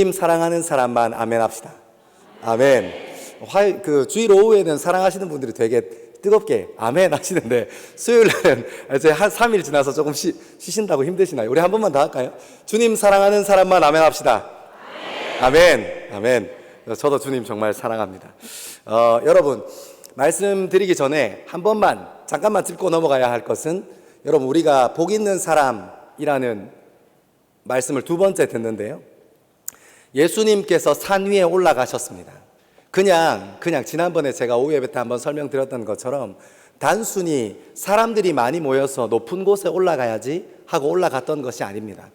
주님 사랑하는 사람만 아멘 합시다. 아멘. 주일 오후에는 사랑하시는 분들이 되게 뜨겁게 아멘 하시는데 수요일날은 이제 한 3일 지나서 조금 쉬신다고 힘드시나요? 우리 한 번만 더 할까요? 주님 사랑하는 사람만 아멘 합시다. 아멘. 아멘. 저도 주님 정말 사랑합니다. 여러분, 말씀드리기 전에 한 번만 잠깐만 짚고 넘어가야 할 것은, 여러분, 우리가 복 있는 사람이라는 말씀을 두 번째 듣는데요, 예수님께서 산 위에 올라가셨습니다. 그냥 지난번에 제가 오후 예배 때 한번 설명드렸던 것처럼 단순히 사람들이 많이 모여서 높은 곳에 올라가야지 하고 올라갔던 것이 아닙니다.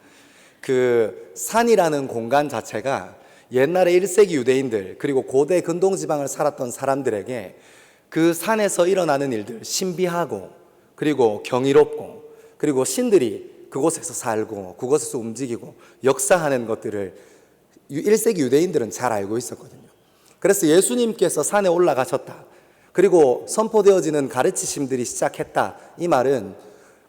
그 산이라는 공간 자체가 옛날에 1세기 유대인들, 그리고 고대 근동지방을 살았던 사람들에게 그 산에서 일어나는 일들, 신비하고 그리고 경이롭고, 그리고 신들이 그곳에서 살고 그곳에서 움직이고 역사하는 것들을 1세기 유대인들은 잘 알고 있었거든요. 그래서 예수님께서 산에 올라가셨다, 그리고 선포되어지는 가르치심들이 시작했다, 이 말은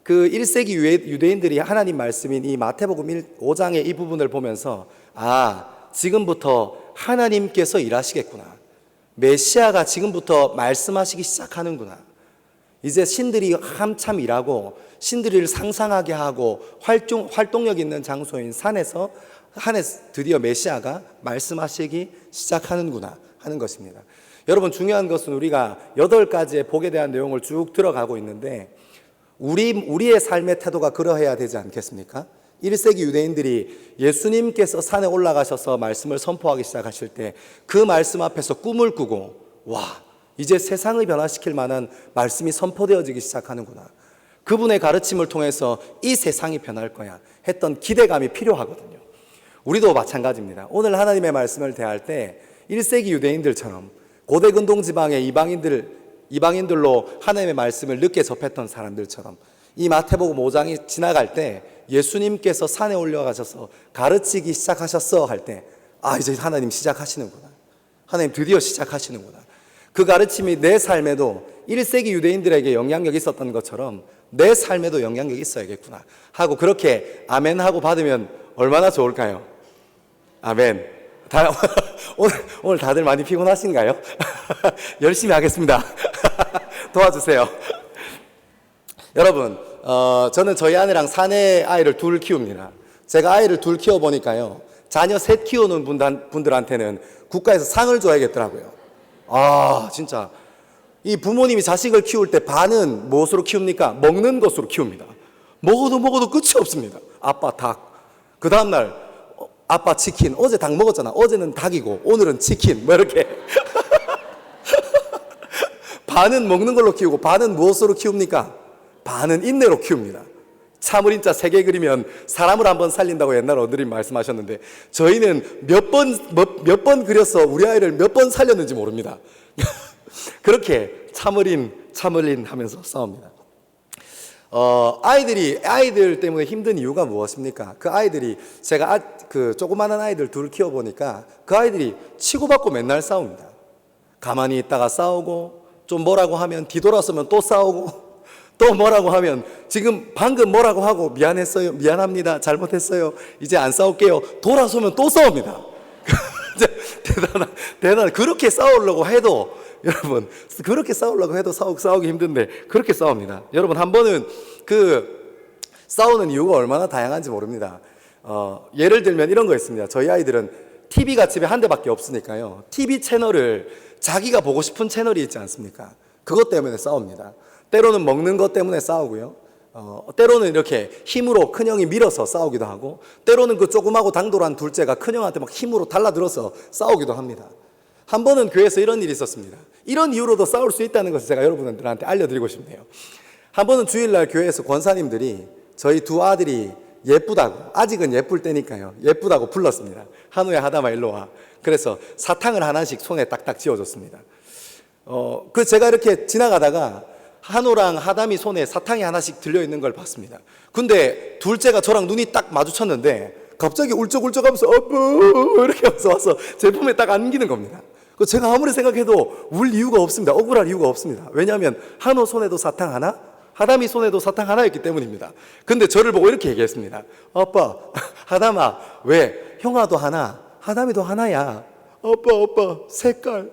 그 1세기 유대인들이 하나님 말씀인 이 마태복음 5장의 이 부분을 보면서, 지금부터 하나님께서 일하시겠구나, 메시아가 지금부터 말씀하시기 시작하는구나, 이제 신들이 한참 일하고 신들을 상상하게 하고 활동력 있는 장소인 산에 드디어 메시아가 말씀하시기 시작하는구나 하는 것입니다. 여러분, 중요한 것은 우리가 8가지의 복에 대한 내용을 쭉 들어가고 있는데, 우리의 삶의 태도가 그러해야 되지 않겠습니까? 1세기 유대인들이 예수님께서 산에 올라가셔서 말씀을 선포하기 시작하실 때 그 말씀 앞에서 꿈을 꾸고, 이제 세상을 변화시킬 만한 말씀이 선포되어지기 시작하는구나, 그분의 가르침을 통해서 이 세상이 변할 거야 했던 기대감이 필요하거든요. 우리도 마찬가지입니다. 오늘 하나님의 말씀을 대할 때 1세기 유대인들처럼 고대 근동지방의 이방인들로 하나님의 말씀을 늦게 접했던 사람들처럼 이 마태복음 5장이 지나갈 때 예수님께서 산에 올라가셔서 가르치기 시작하셨어 할 때, 이제 하나님 시작하시는구나, 하나님 드디어 시작하시는구나, 그 가르침이 내 삶에도 1세기 유대인들에게 영향력이 있었던 것처럼 내 삶에도 영향력이 있어야겠구나 하고, 그렇게 아멘 하고 받으면 얼마나 좋을까요? 아멘. 오늘 다들 많이 피곤하신가요? 열심히 하겠습니다. 도와주세요. 여러분, 저는 저희 아내랑 사내 아이를 둘 키웁니다. 제가 아이를 둘 키워보니까요, 자녀 셋 키우는 분들한테는 국가에서 상을 줘야겠더라고요. 진짜 이 부모님이 자식을 키울 때 반은 무엇으로 키웁니까? 먹는 것으로 키웁니다. 먹어도 끝이 없습니다. 아빠 닭, 그 다음날 아빠 치킨, 어제 닭 먹었잖아, 어제는 닭이고 오늘은 치킨, 이렇게 반은 먹는 걸로 키우고 반은 무엇으로 키웁니까? 반은 인내로 키웁니다. 참을 인자 3개 그리면 사람을 한번 살린다고 옛날 어른들이 말씀하셨는데, 저희는 몇 번 그려서 우리 아이를 몇 번 살렸는지 모릅니다. 그렇게 참을 인 하면서 싸웁니다. 아이들 때문에 힘든 이유가 무엇입니까? 그 아이들이, 제가 조그마한 아이들 둘 키워보니까 그 아이들이 치고받고 맨날 싸웁니다. 가만히 있다가 싸우고, 좀 뭐라고 하면 뒤돌아서면 또 싸우고, 또 뭐라고 하면 지금 방금 뭐라고 하고 미안했어요, 미안합니다, 잘못했어요, 이제 안 싸울게요, 돌아서면 또 싸웁니다. 대단한. 그렇게 싸우려고 해도, 여러분, 그렇게 싸우려고 해도 싸우기 힘든데 그렇게 싸웁니다. 여러분, 한 번은 싸우는 이유가 얼마나 다양한지 모릅니다. 예를 들면 이런 거 있습니다. 저희 아이들은 TV가 집에 한 대밖에 없으니까요, TV 채널을 자기가 보고 싶은 채널이 있지 않습니까? 그것 때문에 싸웁니다. 때로는 먹는 것 때문에 싸우고요, 때로는 이렇게 힘으로 큰형이 밀어서 싸우기도 하고, 때로는 그 조그마고 당돌한 둘째가 큰형한테 막 힘으로 달라들어서 싸우기도 합니다. 한 번은 교회에서 이런 일이 있었습니다. 이런 이유로도 싸울 수 있다는 것을 제가 여러분들한테 알려드리고 싶네요. 한 번은 주일날 교회에서 권사님들이 저희 두 아들이 예쁘다고, 아직은 예쁠 때니까요, 예쁘다고 불렀습니다. 한우야, 하담아, 일로 와. 그래서 사탕을 하나씩 손에 딱딱 쥐어줬습니다. 제가 이렇게 지나가다가 한우랑 하담이 손에 사탕이 하나씩 들려있는 걸 봤습니다. 근데 둘째가 저랑 눈이 딱 마주쳤는데 갑자기 울적울적 하면서 이렇게 와서 제 품에 딱 안기는 겁니다. 제가 아무리 생각해도 울 이유가 없습니다. 억울할 이유가 없습니다. 왜냐하면 한우 손에도 사탕 하나, 하담이 손에도 사탕 하나였기 때문입니다. 근데 저를 보고 이렇게 얘기했습니다. 아빠, 하담아, 왜 형아도 하나, 하담이도 하나야. 아빠, 색깔.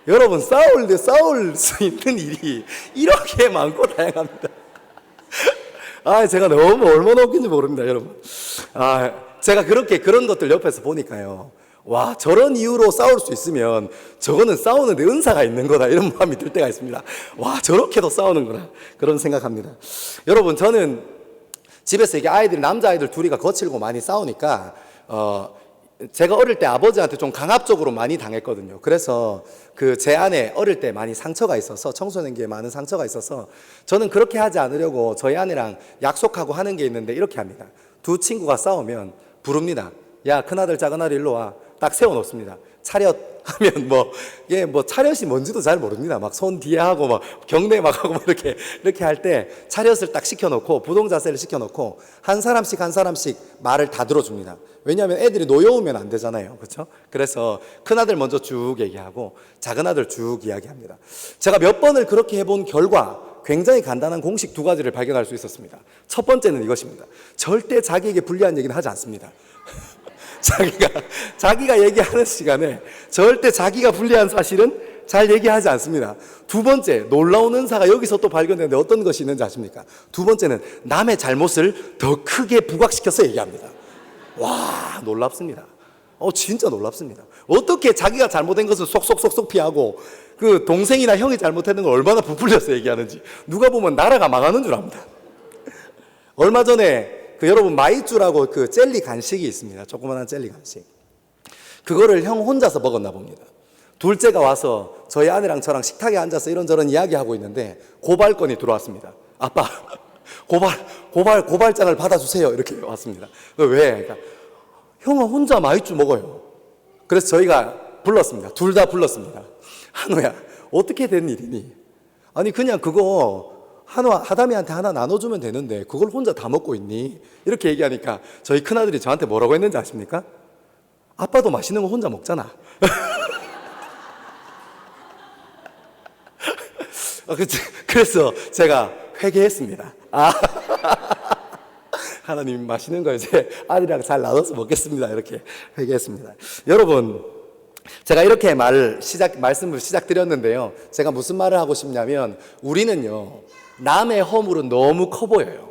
여러분, 싸울 수 있는 일이 이렇게 많고 다양합니다. 제가 너무 얼마나 웃긴지 모릅니다, 여러분. 제가 그런 것들 옆에서 보니까요. 와, 저런 이유로 싸울 수 있으면 저거는 싸우는데 은사가 있는 거다, 이런 마음이 들 때가 있습니다. 와, 저렇게도 싸우는구나, 그런 생각합니다. 여러분, 저는 집에서 이게 남자아이들 둘이가 거칠고 많이 싸우니까, 제가 어릴 때 아버지한테 좀 강압적으로 많이 당했거든요. 그래서 제 안에 어릴 때 많이 상처가 있어서, 청소년기에 많은 상처가 있어서 저는 그렇게 하지 않으려고 저희 아내랑 약속하고 하는 게 있는데 이렇게 합니다. 두 친구가 싸우면 부릅니다. 야, 큰아들 작은아들 일로 와. 딱 세워놓습니다. 차렷 하면 차렷이 뭔지도 잘 모릅니다. 막 손 뒤에 하고 막 경례 막 하고 이렇게 할 때 차렷을 딱 시켜놓고 부동 자세를 시켜놓고 한 사람씩 말을 다 들어줍니다. 왜냐하면 애들이 노여우면 안 되잖아요. 그렇죠? 그래서 큰아들 먼저 쭉 얘기하고 작은아들 쭉 이야기합니다. 제가 몇 번을 그렇게 해본 결과 굉장히 간단한 공식 두 가지를 발견할 수 있었습니다. 첫 번째는 이것입니다. 절대 자기에게 불리한 얘기는 하지 않습니다. 자기가 얘기하는 시간에 절대 자기가 불리한 사실은 잘 얘기하지 않습니다. 두 번째, 놀라운 은사가 여기서 또 발견되는데 어떤 것이 있는지 아십니까? 두 번째는 남의 잘못을 더 크게 부각시켜서 얘기합니다. 와, 놀랍습니다. 진짜 놀랍습니다. 어떻게 자기가 잘못된 것을 쏙쏙쏙쏙 피하고 그 동생이나 형이 잘못했는 걸 얼마나 부풀려서 얘기하는지 누가 보면 나라가 망하는 줄 압니다. 얼마 전에 여러분 마이쮸라고 젤리 간식이 있습니다. 조그만한 젤리 간식. 그거를 형 혼자서 먹었나 봅니다. 둘째가 와서 저희 아내랑 저랑 식탁에 앉아서 이런저런 이야기하고 있는데 고발건이 들어왔습니다. 아빠, 고발장을 받아주세요. 이렇게 왔습니다. 왜? 그러니까 형은 혼자 마이쮸 먹어요. 그래서 저희가 불렀습니다. 둘 다 불렀습니다. 한우야, 어떻게 된 일이니? 아니 그냥 그거 하담이한테 하나 나눠주면 되는데 그걸 혼자 다 먹고 있니? 이렇게 얘기하니까 저희 큰아들이 저한테 뭐라고 했는지 아십니까? 아빠도 맛있는 거 혼자 먹잖아. 그래서 제가 회개했습니다. 하나님 맛있는 거 이제 아들이랑 잘 나눠서 먹겠습니다. 이렇게 회개했습니다. 여러분, 제가 이렇게 말씀을 시작드렸는데요. 제가 무슨 말을 하고 싶냐면 우리는요, 남의 허물은 너무 커 보여요.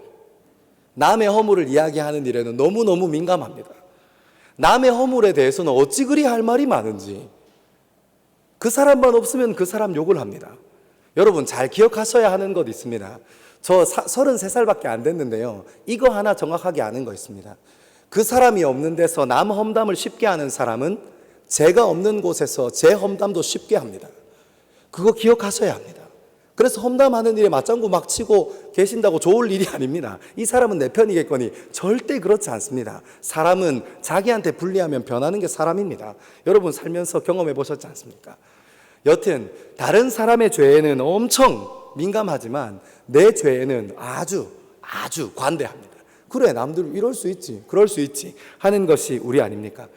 남의 허물을 이야기하는 일에는 너무너무 민감합니다. 남의 허물에 대해서는 어찌 그리 할 말이 많은지, 그 사람만 없으면 그 사람 욕을 합니다. 여러분 잘 기억하셔야 하는 것 있습니다. 저 33살밖에 안 됐는데요, 이거 하나 정확하게 아는 거 있습니다. 그 사람이 없는 데서 남 험담을 쉽게 하는 사람은 제가 없는 곳에서 제 험담도 쉽게 합니다. 그거 기억하셔야 합니다. 그래서 험담하는 일에 맞장구 막 치고 계신다고 좋을 일이 아닙니다. 이 사람은 내 편이겠거니 절대 그렇지 않습니다. 사람은 자기한테 불리하면 변하는 게 사람입니다. 여러분 살면서 경험해 보셨지 않습니까? 여튼 다른 사람의 죄에는 엄청 민감하지만 내 죄에는 아주 관대합니다. 그래, 남들 이럴 수 있지, 그럴 수 있지 하는 것이 우리 아닙니까?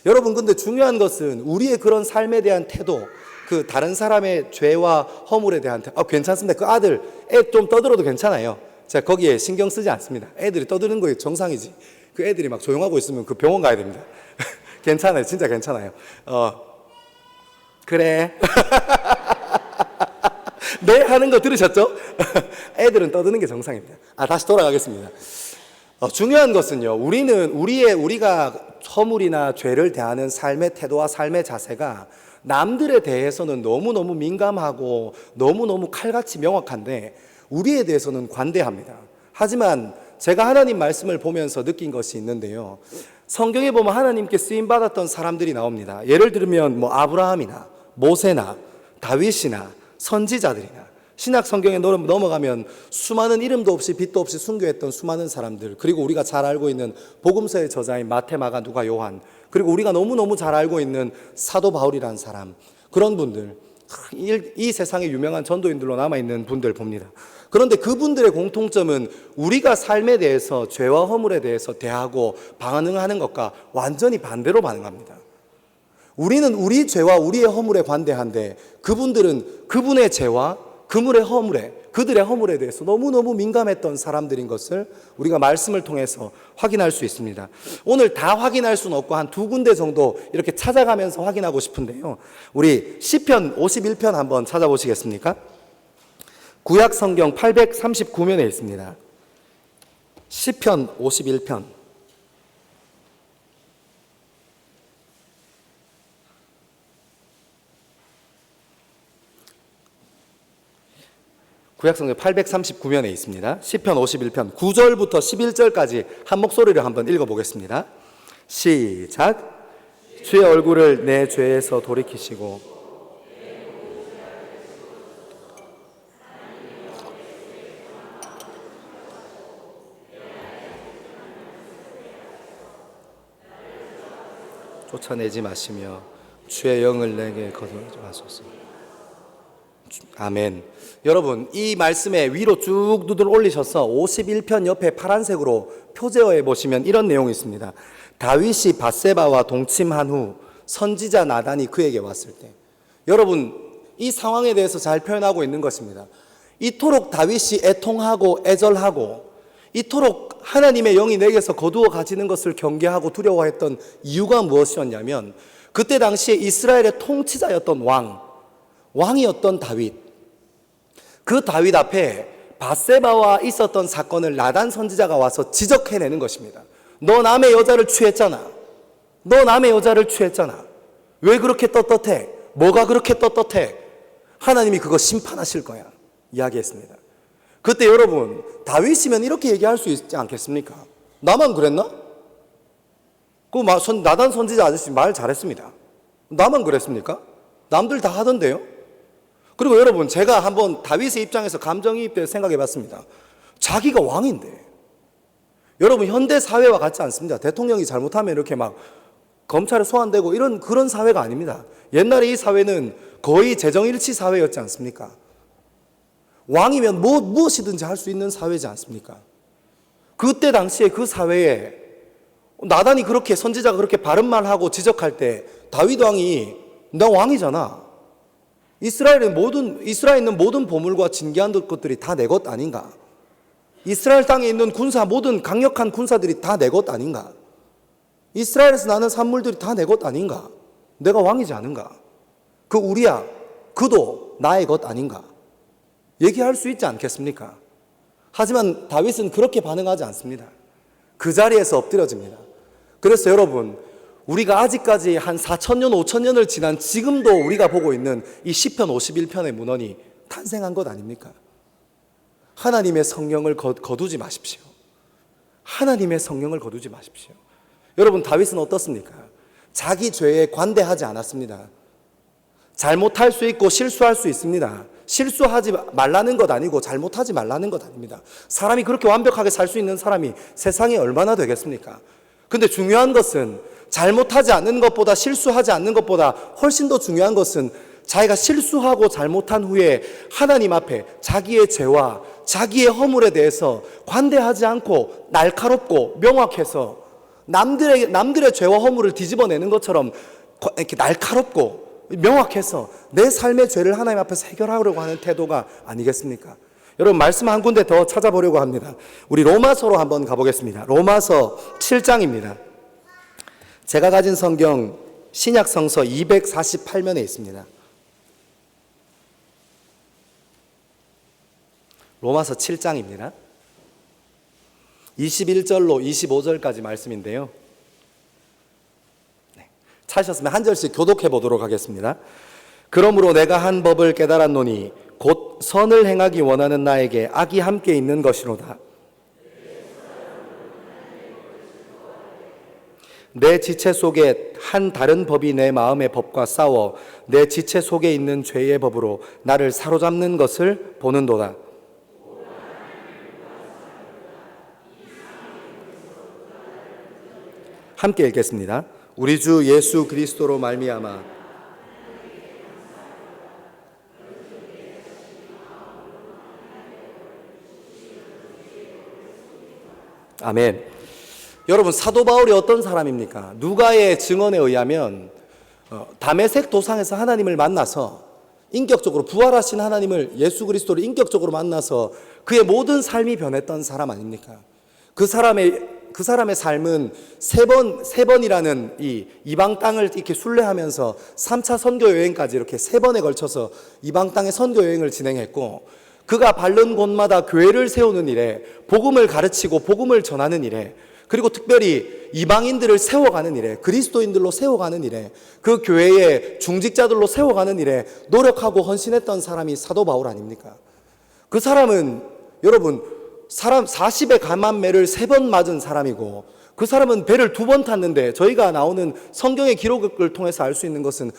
여러분, 근데 중요한 것은 우리의 그런 삶에 대한 태도, 그 다른 사람의 죄와 허물에 대한 태도, 괜찮습니다. 그 아들, 애 좀 떠들어도 괜찮아요. 제가 거기에 신경 쓰지 않습니다. 애들이 떠드는 거에 정상이지. 그 애들이 막 조용하고 있으면 그 병원 가야 됩니다. 괜찮아요, 진짜 괜찮아요. 그래. 네 하는 거 들으셨죠? 애들은 떠드는 게 정상입니다. 다시 돌아가겠습니다. 중요한 것은요, 우리가 허물이나 죄를 대하는 삶의 태도와 삶의 자세가 남들에 대해서는 너무너무 민감하고 너무너무 칼같이 명확한데 우리에 대해서는 관대합니다. 하지만 제가 하나님 말씀을 보면서 느낀 것이 있는데요, 성경에 보면 하나님께 쓰임받았던 사람들이 나옵니다. 예를 들면 아브라함이나 모세나 다윗이나 선지자들이나 신약 성경에 넘어가면 수많은 이름도 없이 빛도 없이 순교했던 수많은 사람들, 그리고 우리가 잘 알고 있는 복음서의 저자인 마태, 마가, 누가, 요한, 그리고 우리가 너무너무 잘 알고 있는 사도 바울이라는 사람, 그런 분들, 이 세상에 유명한 전도인들로 남아있는 분들 봅니다. 그런데 그분들의 공통점은 우리가 삶에 대해서, 죄와 허물에 대해서 대하고 반응하는 것과 완전히 반대로 반응합니다. 우리는 우리 죄와 우리의 허물에 관대한데 그분들은 그분의 죄와 그분의 허물에 그들의 허물에 대해서 너무너무 민감했던 사람들인 것을 우리가 말씀을 통해서 확인할 수 있습니다. 오늘 다 확인할 수는 없고 한 두 군데 정도 이렇게 찾아가면서 확인하고 싶은데요. 우리 시편 51편 한번 찾아보시겠습니까? 구약 성경 839면에 있습니다. 시편 51편. 구약성경 839면에 있습니다. 시편 51편 9절부터 11절까지 한 목소리로 한번 읽어보겠습니다. 시작. 주의 얼굴을 내 죄에서 돌이키시고 쫓아내지 마시며 주의 영을 내게 거두지 마소서. 아멘. 여러분, 이 말씀에 위로 쭉 눈을 올리셔서 51편 옆에 파란색으로 표제어에 보시면 이런 내용이 있습니다. 다윗이 밧세바와 동침한 후 선지자 나단이 그에게 왔을 때. 여러분, 이 상황에 대해서 잘 표현하고 있는 것입니다. 이토록 다윗이 애통하고 애절하고 이토록 하나님의 영이 내게서 거두어 가지는 것을 경계하고 두려워했던 이유가 무엇이었냐면, 그때 당시에 이스라엘의 통치자였던 왕이었던 다윗, 그 다윗 앞에 밧세바와 있었던 사건을 나단 선지자가 와서 지적해내는 것입니다. 너 남의 여자를 취했잖아. 너 남의 여자를 취했잖아. 왜 그렇게 떳떳해? 뭐가 그렇게 떳떳해? 하나님이 그거 심판하실 거야. 이야기했습니다. 그때 여러분, 다윗이면 이렇게 얘기할 수 있지 않겠습니까? 나만 그랬나? 나단 선지자 아저씨 말 잘했습니다. 나만 그랬습니까? 남들 다 하던데요? 그리고 여러분, 제가 한번 다윗의 입장에서 감정이입돼서 생각해 봤습니다. 자기가 왕인데. 여러분, 현대 사회와 같지 않습니다. 대통령이 잘못하면 이렇게 막 검찰에 소환되고 그런 사회가 아닙니다. 옛날에 이 사회는 거의 재정일치 사회였지 않습니까? 왕이면 무엇이든지 할 수 있는 사회지 않습니까? 그때 당시에 그 사회에 나단이 그렇게, 선지자가 그렇게 바른 말하고 지적할 때 다윗 왕이 나 왕이잖아. 이스라엘에 있는 모든 보물과 진귀한 것들이 다 내 것 아닌가? 이스라엘 땅에 있는 모든 강력한 군사들이 다 내 것 아닌가? 이스라엘에서 나는 산물들이 다 내 것 아닌가? 내가 왕이지 않은가? 그 우리야, 그도 나의 것 아닌가? 얘기할 수 있지 않겠습니까? 하지만 다윗은 그렇게 반응하지 않습니다. 그 자리에서 엎드려집니다. 그래서 여러분, 우리가 아직까지 한 4,000년, 5,000년을 지난 지금도 우리가 보고 있는 이 시편 51편의 문헌이 탄생한 것 아닙니까? 하나님의 성령을 거두지 마십시오. 하나님의 성령을 거두지 마십시오. 여러분, 다윗은 어떻습니까? 자기 죄에 관대하지 않았습니다. 잘못할 수 있고 실수할 수 있습니다. 실수하지 말라는 것 아니고 잘못하지 말라는 것 아닙니다. 사람이 그렇게 완벽하게 살 수 있는 사람이 세상에 얼마나 되겠습니까? 근데 중요한 것은 잘못하지 않는 것보다, 실수하지 않는 것보다 훨씬 더 중요한 것은 자기가 실수하고 잘못한 후에 하나님 앞에 자기의 죄와 자기의 허물에 대해서 관대하지 않고 날카롭고 명확해서 남들의 죄와 허물을 뒤집어내는 것처럼 이렇게 날카롭고 명확해서 내 삶의 죄를 하나님 앞에서 해결하려고 하는 태도가 아니겠습니까? 여러분, 말씀 한 군데 더 찾아보려고 합니다. 우리 로마서로 한번 가보겠습니다. 로마서 7장입니다. 제가 가진 성경 신약 성서 248면에 있습니다. 로마서 7장입니다. 21절로 25절까지 말씀인데요. 찾으셨으면 한 절씩 교독해 보도록 하겠습니다. 그러므로 내가 한 법을 깨달았노니 곧 선을 행하기 원하는 나에게 악이 함께 있는 것이로다. 내 지체 속에 한 다른 법이 내 마음의 법과 싸워 내 지체 속에 있는 죄의 법으로 나를 사로잡는 것을 보는도다. 함께 읽겠습니다. 우리 주 예수 그리스도로 말미암아 아멘. 여러분, 사도 바울이 어떤 사람입니까? 누가의 증언에 의하면 다메섹 도상에서 하나님을 만나서 인격적으로 부활하신 하나님을, 예수 그리스도를 인격적으로 만나서 그의 모든 삶이 변했던 사람 아닙니까? 그 사람의 삶은 세 번이라는 이 이방 땅을 이렇게 순례하면서 3차 선교 여행까지 이렇게 3번에 걸쳐서 이방 땅의 선교 여행을 진행했고, 그가 밟는 곳마다 교회를 세우는 일에, 복음을 가르치고 복음을 전하는 일에, 그리고 특별히 이방인들을 세워가는 일에, 그리스도인들로 세워가는 일에, 그 교회의 중직자들로 세워가는 일에 노력하고 헌신했던 사람이 사도 바울 아닙니까? 그 사람은 여러분, 사람 40의 감한매를 3번 맞은 사람이고, 그 사람은 배를 2번 탔는데, 저희가 나오는 성경의 기록을 통해서 알 수 있는 것은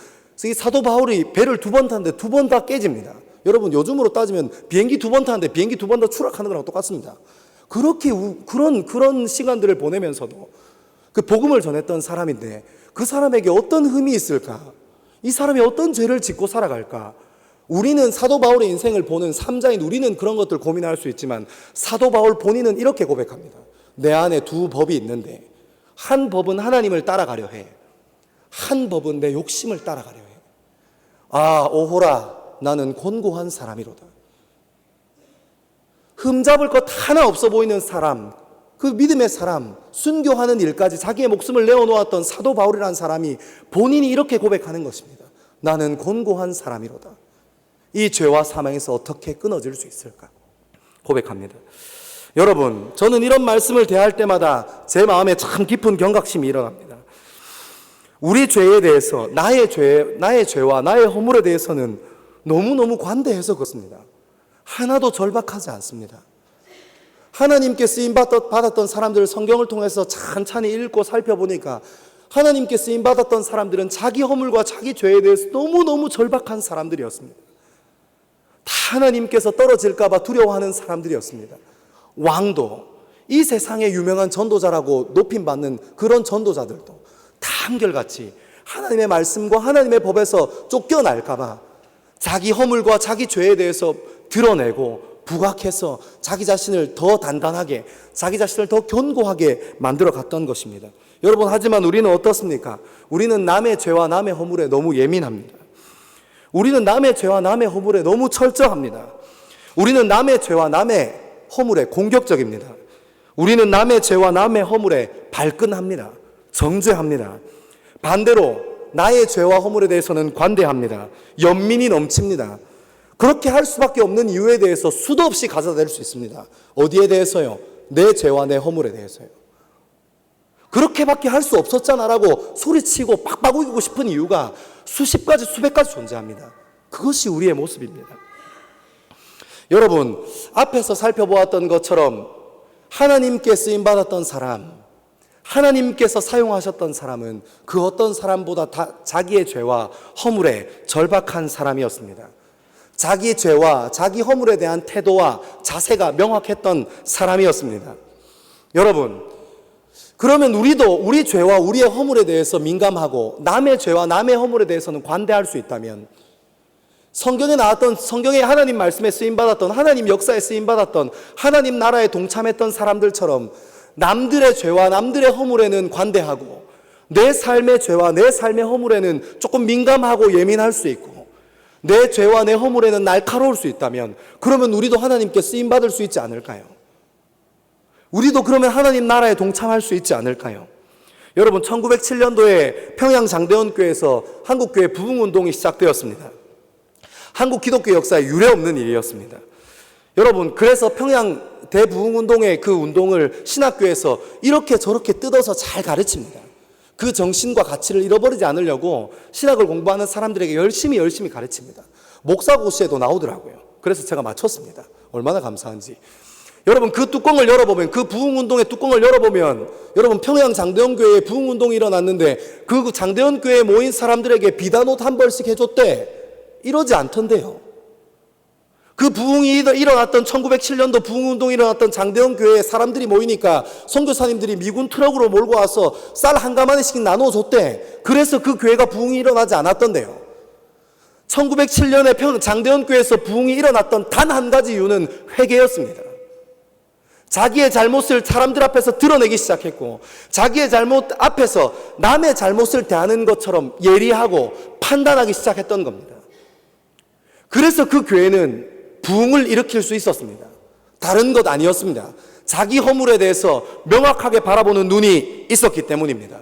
이 사도 바울이 배를 2번 탔는데 2번 다 깨집니다. 여러분, 요즘으로 따지면 비행기 2번 타는데 비행기 2번 다 추락하는 거랑 똑같습니다. 그렇게 그런 시간들을 보내면서도 그 복음을 전했던 사람인데, 그 사람에게 어떤 흠이 있을까? 이 사람이 어떤 죄를 짓고 살아갈까? 우리는 사도 바울의 인생을 보는 삼자인 우리는 그런 것들 고민할 수 있지만, 사도 바울 본인은 이렇게 고백합니다. 내 안에 2 법이 있는데, 한 법은 하나님을 따라가려 해. 한 법은 내 욕심을 따라가려 해. 아, 오호라, 나는 곤고한 사람이로다. 흠잡을 것 하나 없어 보이는 사람, 그 믿음의 사람, 순교하는 일까지 자기의 목숨을 내어놓았던 사도 바울이라는 사람이 본인이 이렇게 고백하는 것입니다. 나는 곤고한 사람이로다. 이 죄와 사망에서 어떻게 끊어질 수 있을까? 고백합니다. 여러분, 저는 이런 말씀을 대할 때마다 제 마음에 참 깊은 경각심이 일어납니다. 우리 죄에 대해서, 나의 죄와 나의 허물에 대해서는 너무너무 관대해서 그렇습니다. 하나도 절박하지 않습니다. 하나님께 쓰임받았던 사람들을 성경을 통해서 찬찬히 읽고 살펴보니까, 하나님께 쓰임받았던 사람들은 자기 허물과 자기 죄에 대해서 너무너무 절박한 사람들이었습니다. 다 하나님께서 떨어질까 봐 두려워하는 사람들이었습니다. 왕도, 이 세상의 유명한 전도자라고 높임받는 그런 전도자들도 다 한결같이 하나님의 말씀과 하나님의 법에서 쫓겨날까 봐 자기 허물과 자기 죄에 대해서 드러내고 부각해서 자기 자신을 더 단단하게, 자기 자신을 더 견고하게 만들어 갔던 것입니다. 여러분, 하지만 우리는 어떻습니까? 우리는 남의 죄와 남의 허물에 너무 예민합니다. 우리는 남의 죄와 남의 허물에 너무 철저합니다. 우리는 남의 죄와 남의 허물에 공격적입니다. 우리는 남의 죄와 남의 허물에 발끈합니다. 정죄합니다. 반대로 나의 죄와 허물에 대해서는 관대합니다. 연민이 넘칩니다. 그렇게 할 수밖에 없는 이유에 대해서 수도 없이 가져댈 수 있습니다. 어디에 대해서요? 내 죄와 내 허물에 대해서요. 그렇게밖에 할 수 없었잖아라고 소리치고 빡빡 우기고 싶은 이유가 수십 가지, 수백 가지 존재합니다. 그것이 우리의 모습입니다. 여러분, 앞에서 살펴보았던 것처럼 하나님께 쓰임받았던 사람, 하나님께서 사용하셨던 사람은 그 어떤 사람보다 다 자기의 죄와 허물에 절박한 사람이었습니다. 자기 죄와 자기 허물에 대한 태도와 자세가 명확했던 사람이었습니다. 여러분, 그러면 우리도 우리 죄와 우리의 허물에 대해서 민감하고 남의 죄와 남의 허물에 대해서는 관대할 수 있다면, 성경에 나왔던, 성경의 하나님 말씀에 쓰임받았던, 하나님 역사에 쓰임받았던, 하나님 나라에 동참했던 사람들처럼 남들의 죄와 남들의 허물에는 관대하고 내 삶의 죄와 내 삶의 허물에는 조금 민감하고 예민할 수 있고 내 죄와 내 허물에는 날카로울 수 있다면, 그러면 우리도 하나님께 쓰임받을 수 있지 않을까요? 우리도 그러면 하나님 나라에 동참할 수 있지 않을까요? 여러분, 1907년도에 평양 장대원교회에서 한국교회 부흥운동이 시작되었습니다. 한국 기독교 역사에 유례없는 일이었습니다. 여러분, 그래서 평양 대부흥운동의 그 운동을 신학교에서 이렇게 저렇게 뜯어서 잘 가르칩니다. 그 정신과 가치를 잃어버리지 않으려고 신학을 공부하는 사람들에게 열심히 가르칩니다. 목사고시에도 나오더라고요. 그래서 제가 맞췄습니다. 얼마나 감사한지. 여러분, 그 뚜껑을 열어보면, 그 부흥운동의 뚜껑을 열어보면, 여러분, 평양 장대원교회에 부흥운동이 일어났는데 그 장대원교회에 모인 사람들에게 비단옷 한 벌씩 해줬대. 이러지 않던데요. 그 부흥이 일어났던 1907년도 부흥운동이 일어났던 장대원교회에 사람들이 모이니까 선교사님들이 미군 트럭으로 몰고 와서 쌀 한 가마니씩 나눠줬대. 그래서 그 교회가 부흥이 일어나지 않았던데요. 1907년에 장대원교회에서 부흥이 일어났던 단 한 가지 이유는 회개였습니다. 자기의 잘못을 사람들 앞에서 드러내기 시작했고, 자기의 잘못 앞에서 남의 잘못을 대하는 것처럼 예리하고 판단하기 시작했던 겁니다. 그래서 그 교회는 부흥을 일으킬 수 있었습니다. 다른 것 아니었습니다. 자기 허물에 대해서 명확하게 바라보는 눈이 있었기 때문입니다.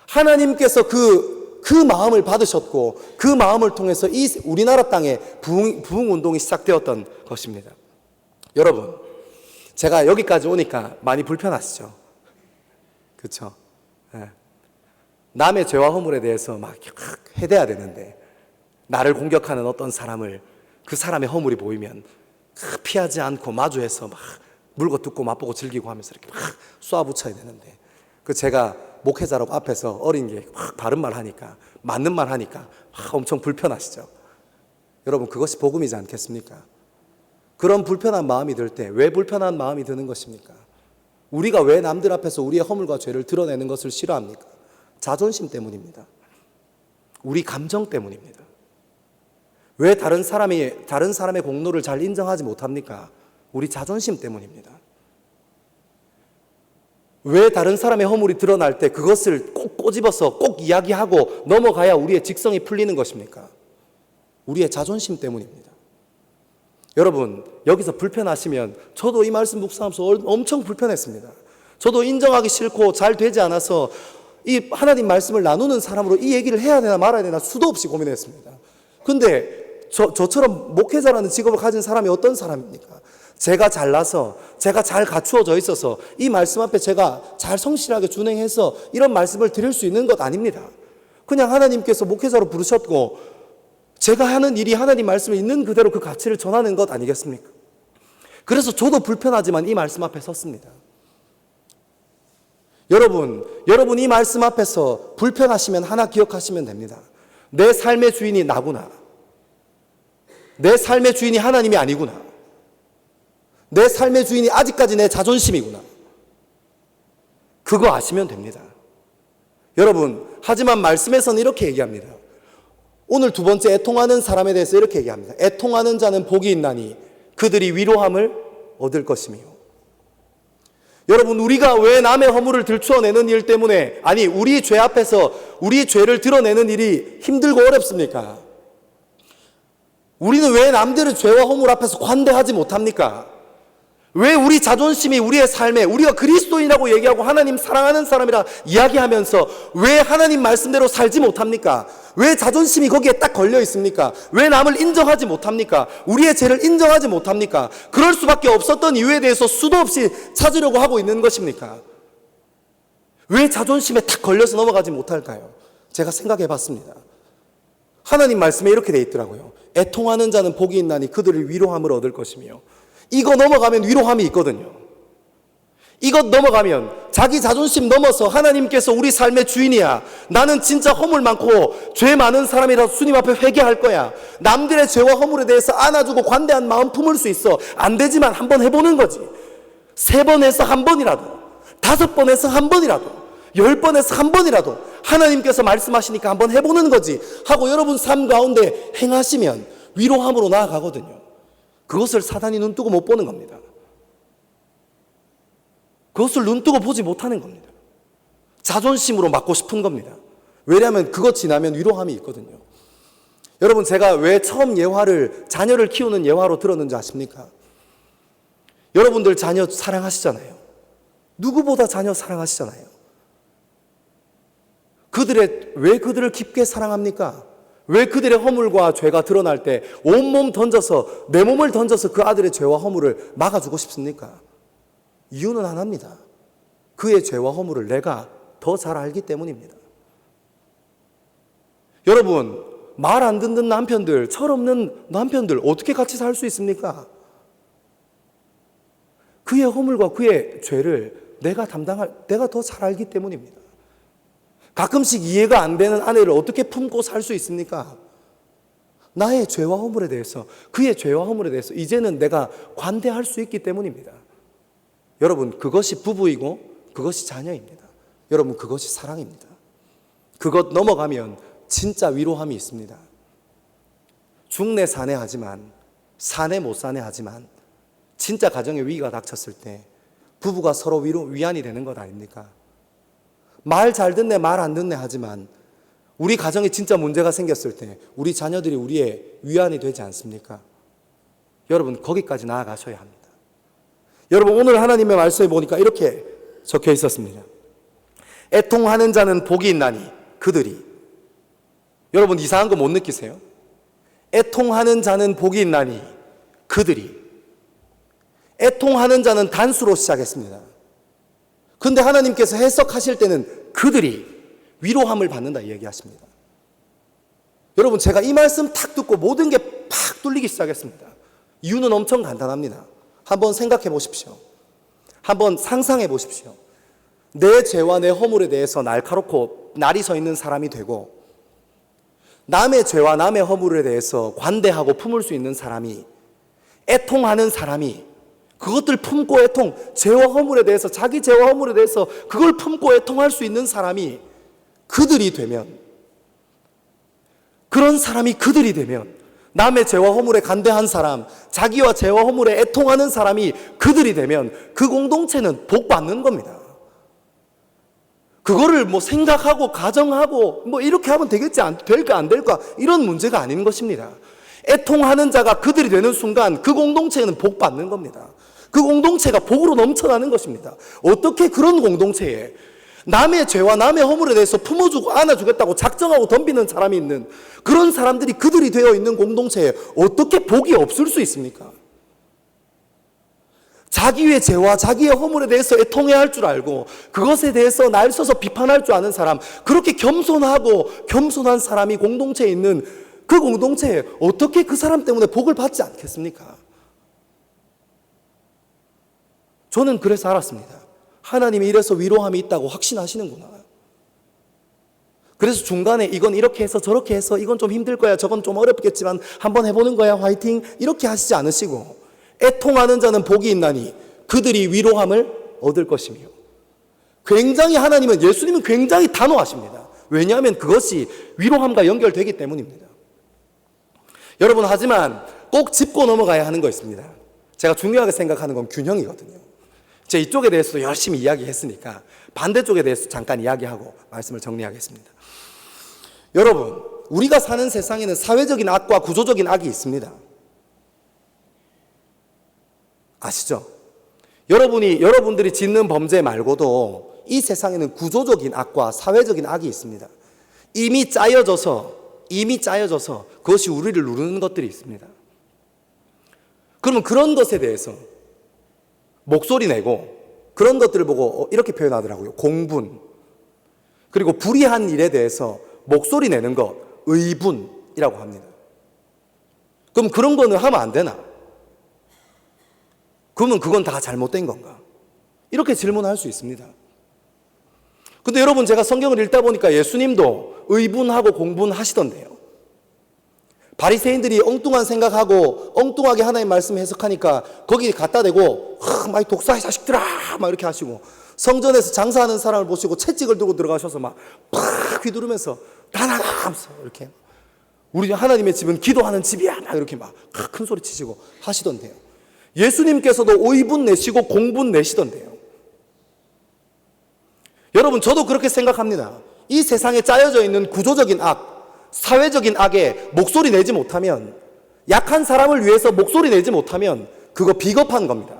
하나님께서 그 마음을 받으셨고 그 마음을 통해서 이 우리나라 땅에 부흥 운동이 시작되었던 것입니다. 여러분, 제가 여기까지 오니까 많이 불편하시죠? 그렇죠? 네. 남의 죄와 허물에 대해서 막 해대야 되는데 나를 공격하는 어떤 사람을 그 사람의 허물이 보이면 피하지 않고 마주해서 막 물고 뜯고 맛보고 즐기고 하면서 이렇게 막 쏘아붙여야 되는데 그 제가 목회자라고 앞에서 어린 게 막 바른 말 하니까 맞는 말 하니까 막 엄청 불편하시죠? 여러분, 그것이 복음이지 않겠습니까? 그런 불편한 마음이 들 때 왜 불편한 마음이 드는 것입니까? 우리가 왜 남들 앞에서 우리의 허물과 죄를 드러내는 것을 싫어합니까? 자존심 때문입니다. 우리 감정 때문입니다. 왜 다른 사람의 공로를 잘 인정하지 못합니까? 우리 자존심 때문입니다. 왜 다른 사람의 허물이 드러날 때 그것을 꼭 꼬집어서 꼭 이야기하고 넘어가야 우리의 직성이 풀리는 것입니까? 우리의 자존심 때문입니다. 여러분, 여기서 불편하시면 저도 이 말씀 묵상하면서 엄청 불편했습니다. 저도 인정하기 싫고 잘 되지 않아서 이 하나님 말씀을 나누는 사람으로 이 얘기를 해야 되나 말아야 되나 수도 없이 고민했습니다. 근데 저처럼 목회자라는 직업을 가진 사람이 어떤 사람입니까? 제가 잘나서 제가 잘 갖추어져 있어서 이 말씀 앞에 제가 잘 성실하게 준행해서 이런 말씀을 드릴 수 있는 것 아닙니다. 그냥 하나님께서 목회자로 부르셨고 제가 하는 일이 하나님 말씀에 있는 그대로 그 가치를 전하는 것 아니겠습니까? 그래서 저도 불편하지만 이 말씀 앞에 섰습니다. 여러분 이 말씀 앞에서 불편하시면 하나 기억하시면 됩니다. 내 삶의 주인이 나구나. 내 삶의 주인이 하나님이 아니구나. 내 삶의 주인이 아직까지 내 자존심이구나. 그거 아시면 됩니다. 여러분, 하지만 말씀에서는 이렇게 얘기합니다. 오늘 두 번째 애통하는 사람에 대해서 이렇게 얘기합니다. 애통하는 자는 복이 있나니 그들이 위로함을 얻을 것이며. 여러분, 우리가 왜 남의 허물을 들추어내는 일 때문에, 아니 우리 죄 앞에서 우리 죄를 드러내는 일이 힘들고 어렵습니까? 우리는 왜 남들의 죄와 허물 앞에서 관대하지 못합니까? 왜 우리 자존심이 우리의 삶에 우리가 그리스도인이라고 얘기하고 하나님 사랑하는 사람이라 이야기하면서 왜 하나님 말씀대로 살지 못합니까? 왜 자존심이 거기에 딱 걸려 있습니까? 왜 남을 인정하지 못합니까? 우리의 죄를 인정하지 못합니까? 그럴 수밖에 없었던 이유에 대해서 수도 없이 찾으려고 하고 있는 것입니까? 왜 자존심에 딱 걸려서 넘어가지 못할까요? 제가 생각해 봤습니다. 하나님 말씀에 이렇게 돼 있더라고요. 애통하는 자는 복이 있나니 그들을 위로함을 얻을 것이며. 이거 넘어가면 위로함이 있거든요. 이것 넘어가면 자기 자존심 넘어서 하나님께서 우리 삶의 주인이야. 나는 진짜 허물 많고 죄 많은 사람이라서 주님 앞에 회개할 거야. 남들의 죄와 허물에 대해서 안아주고 관대한 마음 품을 수 있어. 안 되지만 한번 해보는 거지. 3번에서 한 번이라도, 5번에서 한 번이라도, 10번에서 한 번이라도 하나님께서 말씀하시니까 한번 해보는 거지 하고 여러분 삶 가운데 행하시면 위로함으로 나아가거든요. 그것을 사단이 눈뜨고 못 보는 겁니다. 그것을 눈뜨고 보지 못하는 겁니다. 자존심으로 막고 싶은 겁니다. 왜냐하면 그것 지나면 위로함이 있거든요. 여러분, 제가 왜 처음 자녀를 키우는 예화로 들었는지 아십니까? 여러분들 자녀 사랑하시잖아요. 누구보다 자녀 사랑하시잖아요. 왜 그들을 깊게 사랑합니까? 왜 그들의 허물과 죄가 드러날 때 온몸 던져서, 내 몸을 던져서 그 아들의 죄와 허물을 막아주고 싶습니까? 이유는 하나입니다. 그의 죄와 허물을 내가 더 잘 알기 때문입니다. 여러분, 말 안 듣는 남편들, 철없는 남편들 어떻게 같이 살 수 있습니까? 그의 허물과 그의 죄를 내가 더 잘 알기 때문입니다. 가끔씩 이해가 안 되는 아내를 어떻게 품고 살 수 있습니까? 나의 죄와 허물에 대해서, 그의 죄와 허물에 대해서 이제는 내가 관대할 수 있기 때문입니다. 여러분, 그것이 부부이고 그것이 자녀입니다. 여러분, 그것이 사랑입니다. 그것 넘어가면 진짜 위로함이 있습니다. 죽내 사내 하지만, 사내 못 사내 하지만 진짜 가정에 위기가 닥쳤을 때 부부가 서로 위안이 되는 것 아닙니까? 말 잘 듣네 말 안 듣네 하지만 우리 가정에 진짜 문제가 생겼을 때 우리 자녀들이 우리의 위안이 되지 않습니까? 여러분, 거기까지 나아가셔야 합니다. 여러분, 오늘 하나님의 말씀에 보니까 이렇게 적혀 있었습니다. 애통하는 자는 복이 있나니 그들이. 여러분, 이상한 거 못 느끼세요? 애통하는 자는 복이 있나니 그들이. 애통하는 자는 단수로 시작했습니다. 근데 하나님께서 해석하실 때는 그들이 위로함을 받는다 얘기하십니다. 여러분, 제가 이 말씀 탁 듣고 모든 게 팍 뚫리기 시작했습니다. 이유는 엄청 간단합니다. 한번 생각해 보십시오. 한번 상상해 보십시오. 내 죄와 내 허물에 대해서 날카롭고 날이 서 있는 사람이 되고, 남의 죄와 남의 허물에 대해서 관대하고 품을 수 있는 사람이, 애통하는 사람이, 그것들 품고 애통, 죄와 허물에 대해서, 자기 죄와 허물에 대해서 그걸 품고 애통할 수 있는 사람이 그들이 되면, 그런 사람이 그들이 되면, 남의 죄와 허물에 간대한 사람, 자기와 죄와 허물에 애통하는 사람이 그들이 되면 그 공동체는 복 받는 겁니다. 그거를 뭐 생각하고 가정하고 뭐 이렇게 하면 되겠지, 될까 안 될까, 이런 문제가 아닌 것입니다. 애통하는 자가 그들이 되는 순간 그 공동체는 복 받는 겁니다. 그 공동체가 복으로 넘쳐나는 것입니다. 어떻게 그런 공동체에 남의 죄와 남의 허물에 대해서 품어주고 안아주겠다고 작정하고 덤비는 사람이 있는, 그런 사람들이 그들이 되어 있는 공동체에 어떻게 복이 없을 수 있습니까? 자기의 죄와 자기의 허물에 대해서 애통해야 할 줄 알고 그것에 대해서 날 서서 비판할 줄 아는 사람, 그렇게 겸손하고 겸손한 사람이 공동체에 있는 그 공동체에 어떻게 그 사람 때문에 복을 받지 않겠습니까? 저는 그래서 알았습니다. 하나님이 이래서 위로함이 있다고 확신하시는구나. 그래서 중간에 이건 이렇게 해서 저렇게 해서 이건 좀 힘들 거야, 저건 좀 어렵겠지만 한번 해보는 거야, 화이팅, 이렇게 하시지 않으시고, 애통하는 자는 복이 있나니 그들이 위로함을 얻을 것이며, 굉장히 하나님은, 예수님은 굉장히 단호하십니다. 왜냐하면 그것이 위로함과 연결되기 때문입니다. 여러분, 하지만 꼭 짚고 넘어가야 하는 거 있습니다. 제가 중요하게 생각하는 건 균형이거든요. 제 이쪽에 대해서도 열심히 이야기했으니까 반대쪽에 대해서 잠깐 이야기하고 말씀을 정리하겠습니다. 여러분, 우리가 사는 세상에는 사회적인 악과 구조적인 악이 있습니다. 아시죠? 여러분들이 짓는 범죄 말고도 이 세상에는 구조적인 악과 사회적인 악이 있습니다. 이미 짜여져서 그것이 우리를 누르는 것들이 있습니다. 그러면 그런 것에 대해서 목소리 내고, 그런 것들을 보고 이렇게 표현하더라고요. 공분. 그리고 불의한 일에 대해서 목소리 내는 것, 의분이라고 합니다. 그럼 그런 거는 하면 안 되나? 그러면 그건 다 잘못된 건가? 이렇게 질문할 수 있습니다. 근데 여러분, 제가 성경을 읽다 보니까 예수님도 의분하고 공분하시던데요. 바리새인들이 엉뚱한 생각하고 엉뚱하게 하나님 말씀 해석하니까 거기 갖다 대고 막 독사의 자식들아 막 이렇게 하시고, 성전에서 장사하는 사람을 보시고 채찍을 들고 들어가셔서 막 팍 휘두르면서 다 나가면서 이렇게, 우리 하나님의 집은 기도하는 집이야 막 이렇게 막 큰 소리 치시고 하시던데요. 예수님께서도 의분 내시고 공분 내시던데요. 여러분, 저도 그렇게 생각합니다. 이 세상에 짜여져 있는 구조적인 악, 사회적인 악에 목소리 내지 못하면, 약한 사람을 위해서 목소리 내지 못하면 그거 비겁한 겁니다.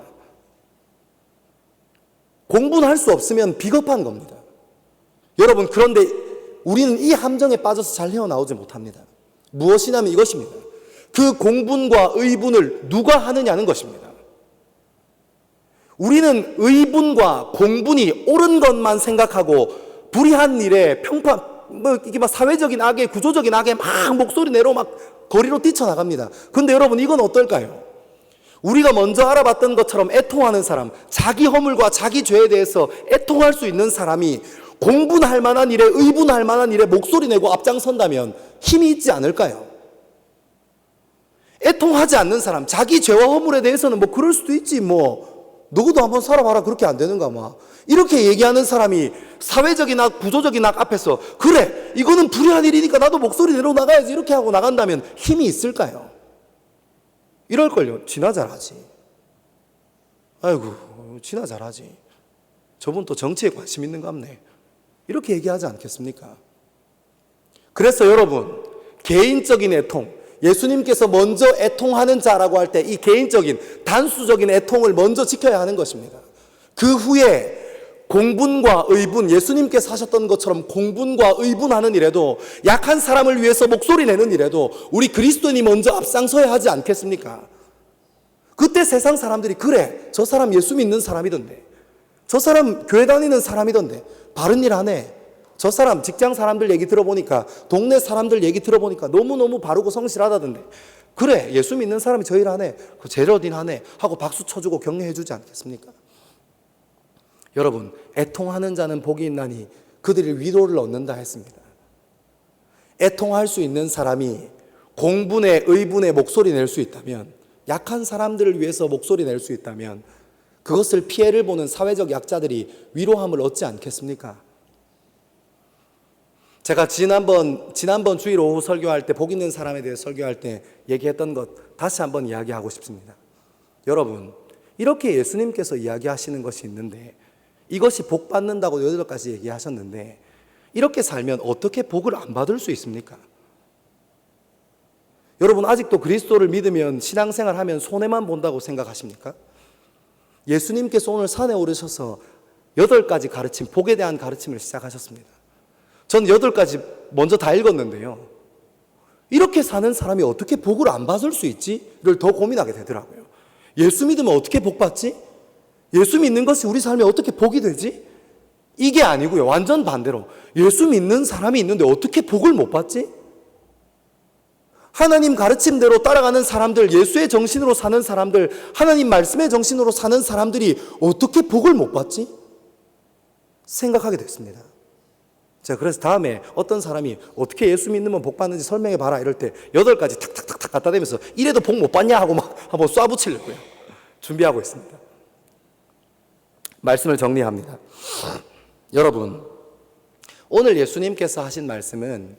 공분할 수 없으면 비겁한 겁니다. 여러분, 그런데 우리는 이 함정에 빠져서 잘 헤어나오지 못합니다. 무엇이냐면 이것입니다. 그 공분과 의분을 누가 하느냐는 것입니다. 우리는 의분과 공분이 옳은 것만 생각하고 불의한 일에 이게 막 사회적인 악에, 구조적인 악에 막 목소리 내로 막 거리로 뛰쳐나갑니다. 근데 여러분, 이건 어떨까요? 우리가 먼저 알아봤던 것처럼 애통하는 사람, 자기 허물과 자기 죄에 대해서 애통할 수 있는 사람이 공분할 만한 일에, 의분할 만한 일에 목소리 내고 앞장선다면 힘이 있지 않을까요? 애통하지 않는 사람, 자기 죄와 허물에 대해서는 뭐 그럴 수도 있지, 뭐 너도 한번 살아봐라, 그렇게 안 되는가, 막 이렇게 얘기하는 사람이 사회적인 악, 구조적인 악 앞에서 그래, 이거는 불의한 일이니까 나도 목소리 내러 나가야지, 이렇게 하고 나간다면 힘이 있을까요? 이럴걸요. 지나 잘하지. 아이고, 지나 잘하지. 저분 또 정치에 관심 있는 것 같네. 이렇게 얘기하지 않겠습니까? 그래서 여러분, 개인적인 애통, 예수님께서 먼저 애통하는 자라고 할 때 이 개인적인 단수적인 애통을 먼저 지켜야 하는 것입니다. 그 후에 공분과 의분, 예수님께서 하셨던 것처럼 공분과 의분하는 일에도, 약한 사람을 위해서 목소리 내는 일에도 우리 그리스도인이 먼저 앞장서야 하지 않겠습니까? 그때 세상 사람들이, 그래, 저 사람 예수 믿는 사람이던데, 저 사람 교회 다니는 사람이던데 바른 일 하네, 저 사람 직장 사람들 얘기 들어보니까, 동네 사람들 얘기 들어보니까 너무너무 바르고 성실하다던데, 그래, 예수 믿는 사람이 저 일 하네, 제러딘 하네 하고 박수 쳐주고 격려해 주지 않겠습니까? 여러분, 애통하는 자는 복이 있나니 그들이 위로를 얻는다 했습니다. 애통할 수 있는 사람이 공분에 의분에 목소리 낼 수 있다면, 약한 사람들을 위해서 목소리 낼 수 있다면, 그것을 피해를 보는 사회적 약자들이 위로함을 얻지 않겠습니까? 제가 지난번 주일 오후 설교할 때, 복 있는 사람에 대해 설교할 때 얘기했던 것 다시 한번 이야기하고 싶습니다. 여러분, 이렇게 예수님께서 이야기하시는 것이 있는데, 이것이 복 받는다고 8가지 얘기하셨는데, 이렇게 살면 어떻게 복을 안 받을 수 있습니까? 여러분, 아직도 그리스도를 믿으면, 신앙생활 하면 손해만 본다고 생각하십니까? 예수님께서 오늘 산에 오르셔서 8가지 가르침, 복에 대한 가르침을 시작하셨습니다. 전 8가지 먼저 다 읽었는데요, 이렇게 사는 사람이 어떻게 복을 안 받을 수 있지?를 더 고민하게 되더라고요. 예수 믿으면 어떻게 복 받지? 예수 믿는 것이 우리 삶에 어떻게 복이 되지? 이게 아니고요, 완전 반대로, 예수 믿는 사람이 있는데 어떻게 복을 못 받지? 하나님 가르침대로 따라가는 사람들, 예수의 정신으로 사는 사람들, 하나님 말씀의 정신으로 사는 사람들이 어떻게 복을 못 받지? 생각하게 됐습니다. 제가 그래서 다음에 어떤 사람이 어떻게 예수 믿으면 복 받는지 설명해 봐라 이럴 때 8가지 탁탁탁탁 갖다 대면서 이래도 복 못 받냐 하고 막 한번 쏴붙이려고요. 준비하고 있습니다. 말씀을 정리합니다. 여러분, 오늘 예수님께서 하신 말씀은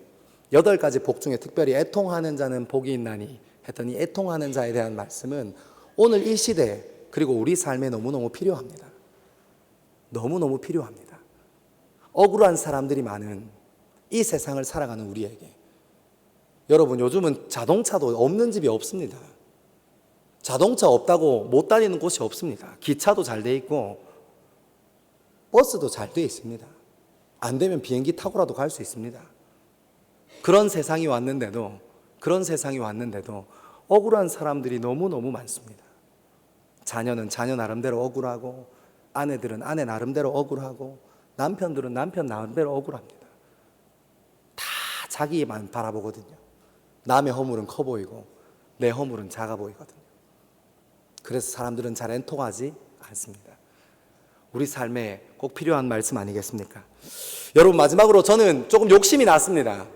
8가지 복 중에 특별히 애통하는 자는 복이 있나니 했더니, 애통하는 자에 대한 말씀은 오늘 이 시대, 그리고 우리 삶에 너무너무 필요합니다. 너무너무 필요합니다. 억울한 사람들이 많은 이 세상을 살아가는 우리에게, 여러분, 요즘은 자동차도 없는 집이 없습니다. 자동차 없다고 못 다니는 곳이 없습니다. 기차도 잘 돼 있고 버스도 잘 돼 있습니다. 안 되면 비행기 타고라도 갈 수 있습니다. 그런 세상이 왔는데도 억울한 사람들이 너무너무 많습니다. 자녀는 자녀 나름대로 억울하고, 아내들은 아내 나름대로 억울하고, 남편들은 남편 나름대로 억울합니다. 다 자기만 바라보거든요. 남의 허물은 커 보이고 내 허물은 작아 보이거든요. 그래서 사람들은 잘 애통하지 않습니다. 우리 삶에 꼭 필요한 말씀 아니겠습니까? 여러분, 마지막으로 저는 조금 욕심이 났습니다.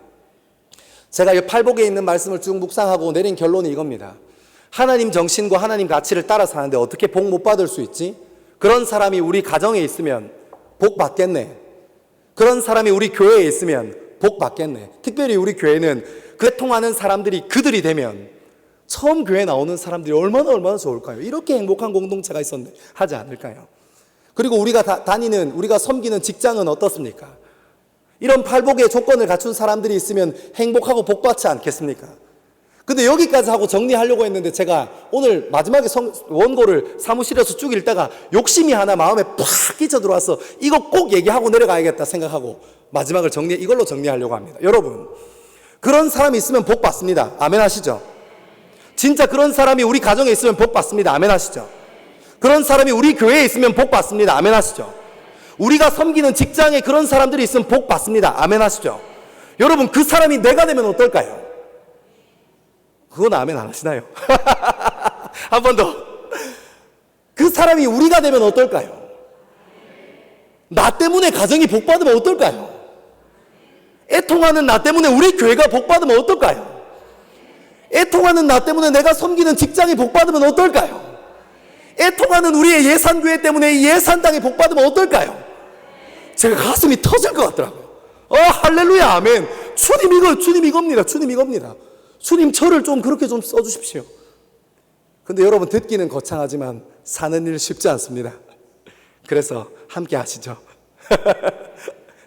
제가 이 팔복에 있는 말씀을 쭉 묵상하고 내린 결론이 이겁니다. 하나님 정신과 하나님 가치를 따라 사는데 어떻게 복 못 받을 수 있지? 그런 사람이 우리 가정에 있으면 복 받겠네. 그런 사람이 우리 교회에 있으면 복 받겠네. 특별히 우리 교회는 그 통하는 사람들이 그들이 되면 처음 교회 나오는 사람들이 얼마나 좋을까요? 이렇게 행복한 공동체가 있었는데 하지 않을까요? 그리고 우리가 다니는, 우리가 섬기는 직장은 어떻습니까? 이런 팔복의 조건을 갖춘 사람들이 있으면 행복하고 복받지 않겠습니까? 근데 여기까지 하고 정리하려고 했는데, 제가 오늘 마지막에 원고를 사무실에서 쭉 읽다가 욕심이 하나 마음에 팍 끼쳐 들어와서 이거 꼭 얘기하고 내려가야겠다 생각하고 마지막을 이걸로 정리하려고 합니다. 여러분, 그런 사람이 있으면 복 받습니다. 아멘 하시죠? 진짜 그런 사람이 우리 가정에 있으면 복 받습니다. 아멘 하시죠? 그런 사람이 우리 교회에 있으면 복 받습니다. 아멘 하시죠? 우리가 섬기는 직장에 그런 사람들이 있으면 복 받습니다. 아멘 하시죠? 여러분, 그 사람이 내가 되면 어떨까요? 그건 아멘 안 하시나요? 한 번 더. 그 사람이 우리가 되면 어떨까요? 나 때문에 가정이 복 받으면 어떨까요? 애통하는 나 때문에 우리 교회가 복 받으면 어떨까요? 애통하는 나 때문에 내가 섬기는 직장이 복 받으면 어떨까요? 애통하는 우리의 예산교회 때문에 이 예산당이 복 받으면 어떨까요? 제가 가슴이 터질 것 같더라고요. 할렐루야, 아멘. 주님 이겁니다. 주님 저를 좀 그렇게 좀 써주십시오. 근데 여러분, 듣기는 거창하지만 사는 일 쉽지 않습니다. 그래서 함께 하시죠.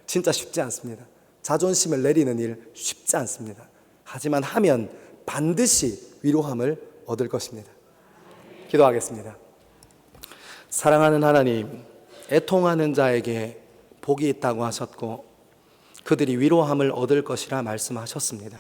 진짜 쉽지 않습니다. 자존심을 내리는 일 쉽지 않습니다. 하지만 하면 반드시 위로함을 얻을 것입니다. 기도하겠습니다. 사랑하는 하나님, 애통하는 자에게 복이 있다고 하셨고 그들이 위로함을 얻을 것이라 말씀하셨습니다.